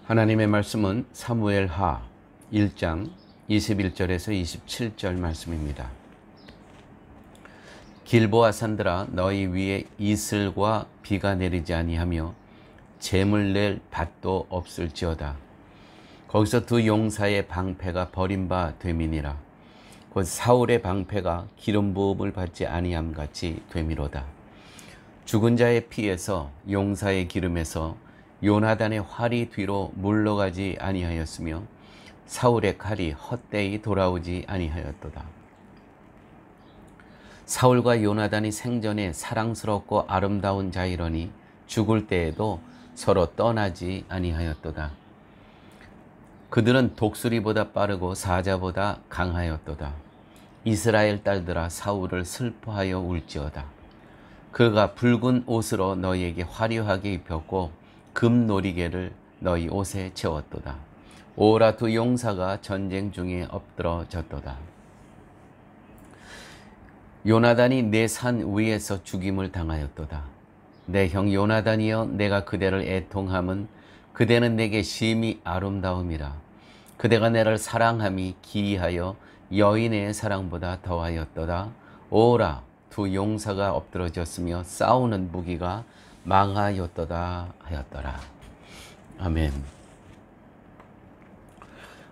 하나님의 말씀은 사무엘하 1장 21절에서 27절 말씀입니다. 길보아 산들아 너희 위에 이슬과 비가 내리지 아니하며 재물 낼 밭도 없을지어다. 거기서 두 용사의 방패가 버린 바 됨이니라. 곧 사울의 방패가 기름 부음을 받지 아니함 같이 됨이로다. 죽은 자의 피에서 용사의 기름에서 요나단의 활이 뒤로 물러가지 아니하였으며 사울의 칼이 헛되이 돌아오지 아니하였도다. 사울과 요나단이 생전에 사랑스럽고 아름다운 자이러니 죽을 때에도 서로 떠나지 아니하였도다. 그들은 독수리보다 빠르고 사자보다 강하였도다. 이스라엘 딸들아 사울을 슬퍼하여 울지어다. 그가 붉은 옷으로 너희에게 화려하게 입혔고 금놀이개를 너희 옷에 채웠도다. 오라 두 용사가 전쟁 중에 엎드러졌도다. 요나단이 내 산 위에서 죽임을 당하였도다. 내 형 요나단이여 내가 그대를 애통함은 그대는 내게 심히 아름다움이라. 그대가 내를 사랑함이 기이하여 여인의 사랑보다 더하였도다. 오라 두 용사가 엎드러졌으며 싸우는 무기가 망하였도다 하였더라. 아멘.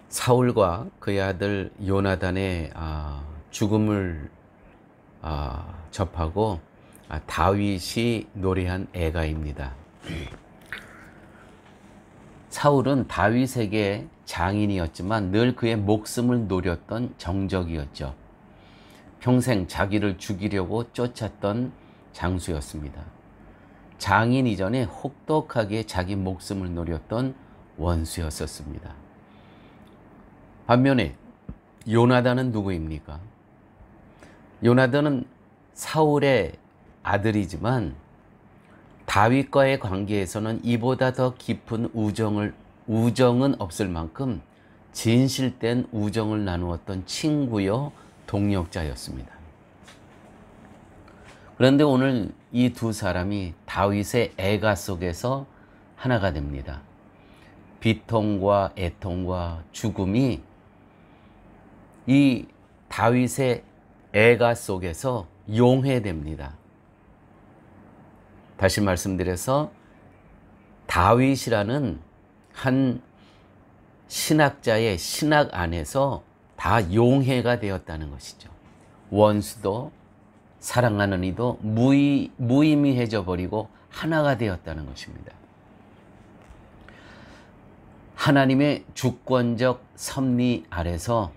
사울과 그의 아들 요나단의 죽음을 접하고 다윗이 노래한 애가입니다. 사울은 다윗에게 장인이었지만 늘 그의 목숨을 노렸던 정적이었죠. 평생 자기를 죽이려고 쫓았던 장수였습니다. 장인 이전에 혹독하게 자기 목숨을 노렸던 원수였었습니다. 반면에 요나단은 누구입니까? 요나단은 사울의 아들이지만 다윗과의 관계에서는 이보다 더 깊은 우정은 없을 만큼 진실된 우정을 나누었던 친구요 동력자였습니다. 그런데 오늘 이 두 사람이 다윗의 애가 속에서 하나가 됩니다. 비통과 애통과 죽음이 이 다윗의 애가 속에서 용해됩니다. 다시 말씀드려서 다윗이라는 한 신학자의 신학 안에서 다 용해가 되었다는 것이죠. 원수도 사랑하는 이도 무의미해져 버리고 하나가 되었다는 것입니다. 하나님의 주권적 섭리 아래서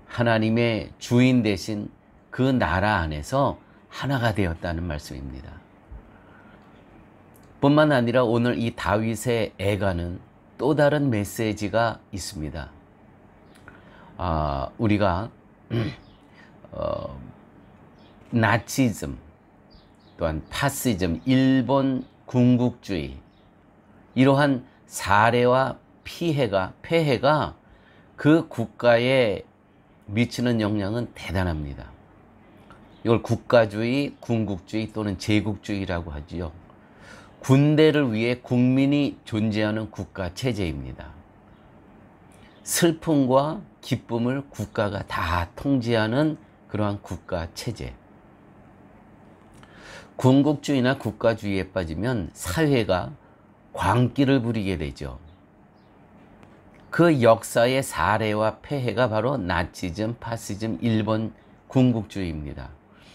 하나님의 주인 되신 그 나라 안에서 하나가 되었다는 말씀입니다. 뿐만 아니라 오늘 이 다윗의 애가는 또 다른 메시지가 있습니다. 우리가 나치즘 또한 파시즘, 일본 군국주의 이러한 사례와 폐해가 그 국가에 미치는 영향은 대단합니다. 이걸 국가주의, 군국주의 또는 제국주의라고 하지요. 군대를 위해 국민이 존재하는 국가 체제입니다. 슬픔과 기쁨을 국가가 다 통제하는 그러한 국가 체제. 군국주의나 국가주의에 빠지면 사회가 광기를 부리게 되죠. 그 역사의 사례와 폐해가 바로 나치즘, 파시즘, 일본 군국주의입니다.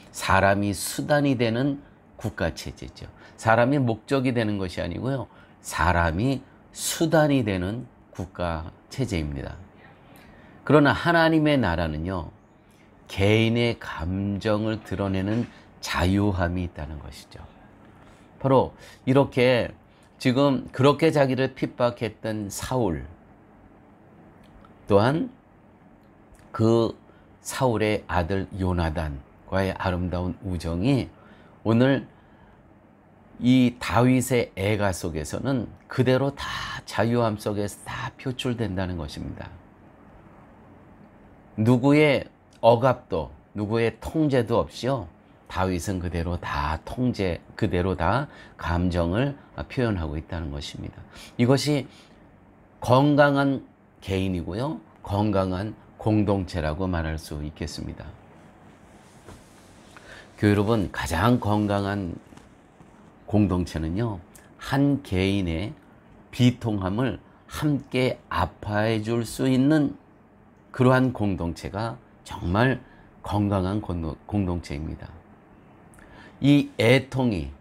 사람이 수단이 되는 국가체제죠. 사람이 목적이 되는 것이 아니고요. 사람이 수단이 되는 국가체제입니다. 그러나 하나님의 나라는요. 개인의 감정을 드러내는 자유함이 있다는 것이죠. 바로 이렇게 지금 그렇게 자기를 핍박했던 사울 또한 그 사울의 아들 요나단과의 아름다운 우정이 오늘 이 다윗의 애가 속에서는 그대로 다 자유함 속에서 다 표출된다는 것입니다. 누구의 억압도 누구의 통제도 없이요. 다윗은 그대로 다 그대로 다 감정을 표현하고 있다는 것입니다. 이것이 건강한 개인이고요. 건강한 공동체라고 말할 수 있겠습니다. 교회 여러분, 가장 건강한 공동체는요, 한 개인의 비통함을 함께 아파해 줄 수 있는 그러한 공동체가 정말 건강한 공동체입니다. 이 애통이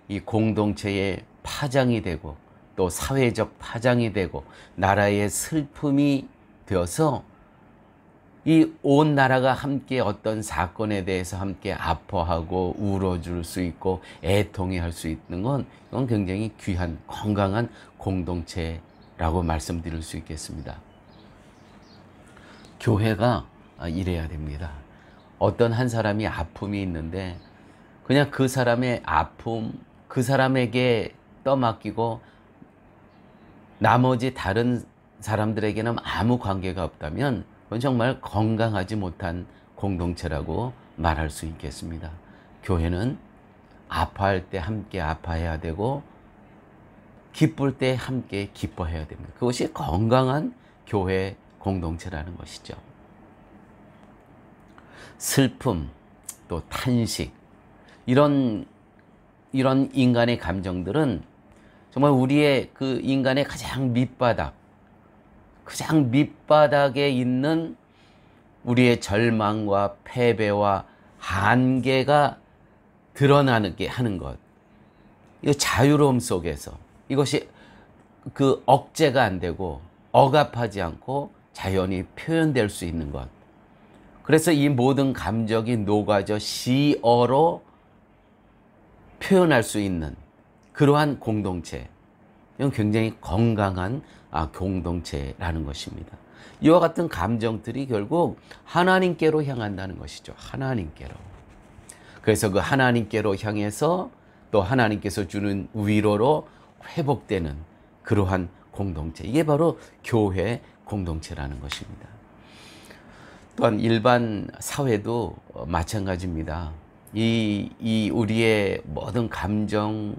이 공동체의 파장이 되고 또 사회적 파장이 되고 나라의 슬픔이 되어서 이 온 나라가 함께 어떤 사건에 대해서 함께 아파하고 울어줄 수 있고 애통해할 수 있는 건 이건 굉장히 귀한 건강한 공동체라고 말씀드릴 수 있겠습니다. 교회가 이래야 됩니다. 어떤 한 사람이 아픔이 있는데 그냥 그 사람의 아픔, 그 사람에게 떠맡기고 나머지 다른 사람들에게는 아무 관계가 없다면 그건 정말 건강하지 못한 공동체라고 말할 수 있겠습니다. 교회는 아파할 때 함께 아파해야 되고 기쁠 때 함께 기뻐해야 됩니다. 그것이 건강한 교회 공동체라는 것이죠. 슬픔, 또 탄식, 이런 인간의 감정들은 정말 우리의 그 인간의 가장 밑바닥에 있는 우리의 절망과 패배와 한계가 드러나게 하는 것. 이 자유로움 속에서 이것이 그 억제가 안 되고 억압하지 않고 자연히 표현될 수 있는 것. 그래서 이 모든 감정이 녹아져 시어로 표현할 수 있는 그러한 공동체. 이건 굉장히 건강한 공동체라는 것입니다. 이와 같은 감정들이 결국 하나님께로 향한다는 것이죠. 하나님께로. 그래서 그 하나님께로 향해서 또 하나님께서 주는 위로로 회복되는 그러한 공동체. 이게 바로 교회 공동체라는 것입니다. 또한 일반 사회도 마찬가지입니다. 이 우리의 모든 감정,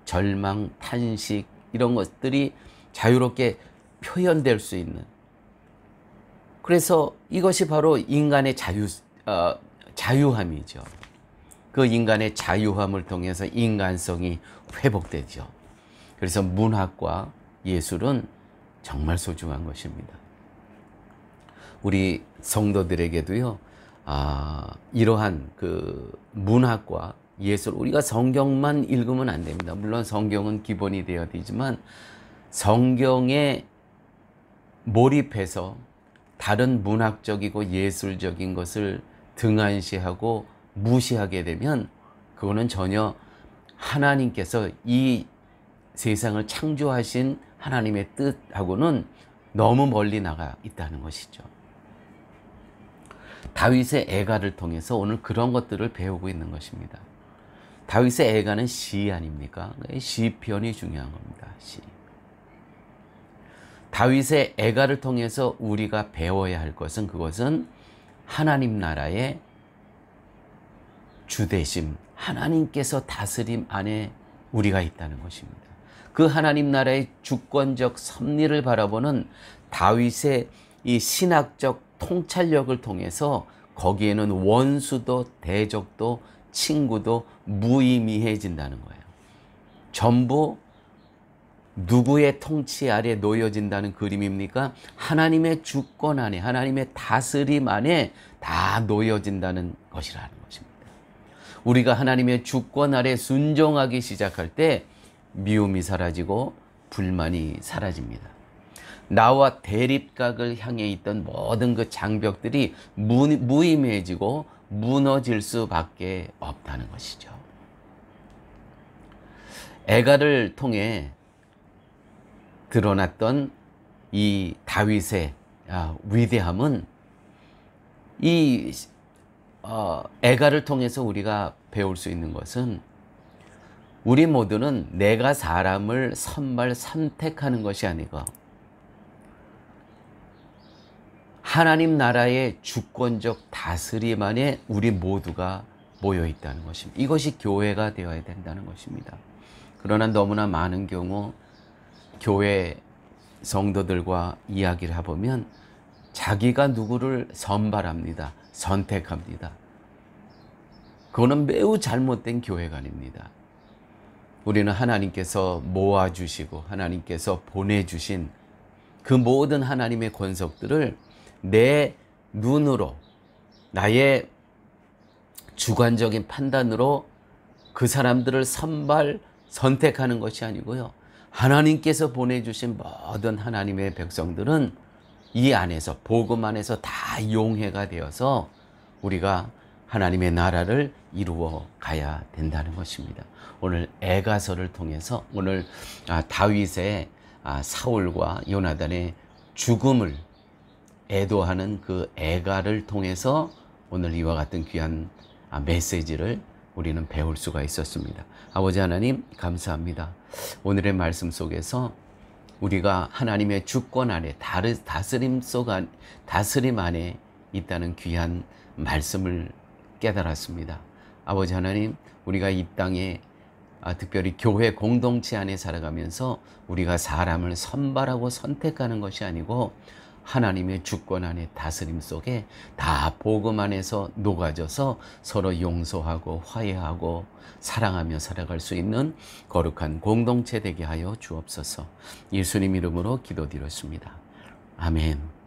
절망, 탄식 이런 것들이 자유롭게 표현될 수 있는, 그래서 이것이 바로 인간의 자유함이죠. 그 인간의 자유함을 통해서 인간성이 회복되죠. 그래서 문학과 예술은 정말 소중한 것입니다. 우리 성도들에게도요, 이러한 그 문학과 예술, 우리가 성경만 읽으면 안 됩니다. 물론 성경은 기본이 되어야 되지만 성경에 몰입해서 다른 문학적이고 예술적인 것을 등한시하고 무시하게 되면 그거는 전혀 하나님께서 이 세상을 창조하신 하나님의 뜻하고는 너무 멀리 나가 있다는 것이죠. 다윗의 애가를 통해서 오늘 그런 것들을 배우고 있는 것입니다. 다윗의 애가는 시 아닙니까? 시편이 중요한 겁니다. 시. 다윗의 애가를 통해서 우리가 배워야 할 것은 그것은 하나님 나라의 주대심, 하나님께서 다스림 안에 우리가 있다는 것입니다. 그 하나님 나라의 주권적 섭리를 바라보는 다윗의 이 신학적 통찰력을 통해서 거기에는 원수도 대적도 친구도 무의미해진다는 거예요. 전부 누구의 통치 아래 놓여진다는 그림입니까? 하나님의 주권 안에, 하나님의 다스림 안에 다 놓여진다는 것이라는 것입니다. 우리가 하나님의 주권 아래 순종하기 시작할 때 미움이 사라지고 불만이 사라집니다. 나와 대립각을 향해 있던 모든 그 장벽들이 무의미해지고 무너질 수밖에 없다는 것이죠. 애가를 통해 드러났던 이 다윗의 위대함은 이 애가를 통해서 우리가 배울 수 있는 것은 우리 모두는 내가 사람을 선택하는 것이 아니고 하나님 나라의 주권적 다스림 안에 우리 모두가 모여 있다는 것입니다. 이것이 교회가 되어야 된다는 것입니다. 그러나 너무나 많은 경우 교회 성도들과 이야기를 해보면 자기가 누구를 선발합니다. 선택합니다. 그거는 매우 잘못된 교회관입니다. 우리는 하나님께서 모아주시고 하나님께서 보내주신 그 모든 하나님의 권속들을 내 눈으로, 나의 주관적인 판단으로 그 사람들을 선택하는 것이 아니고요. 하나님께서 보내주신 모든 하나님의 백성들은 이 안에서, 복음 안에서 다 용해가 되어서 우리가 하나님의 나라를 이루어 가야 된다는 것입니다. 오늘 애가서를 통해서 오늘 다윗의 사울과 요나단의 죽음을 애도하는 그 애가를 통해서 오늘 이와 같은 귀한 메시지를 우리는 배울 수가 있었습니다. 아버지 하나님 감사합니다. 오늘의 말씀 속에서 우리가 하나님의 주권 안에 다스림 안에 있다는 귀한 말씀을 깨달았습니다. 아버지 하나님, 우리가 이 땅에 특별히 교회 공동체 안에 살아가면서 우리가 사람을 선발하고 선택하는 것이 아니고 하나님의 주권 안에 다스림 속에 다 복음 안에서 녹아져서 서로 용서하고 화해하고 사랑하며 살아갈 수 있는 거룩한 공동체 되게 하여 주옵소서. 예수님 이름으로 기도드렸습니다. 아멘.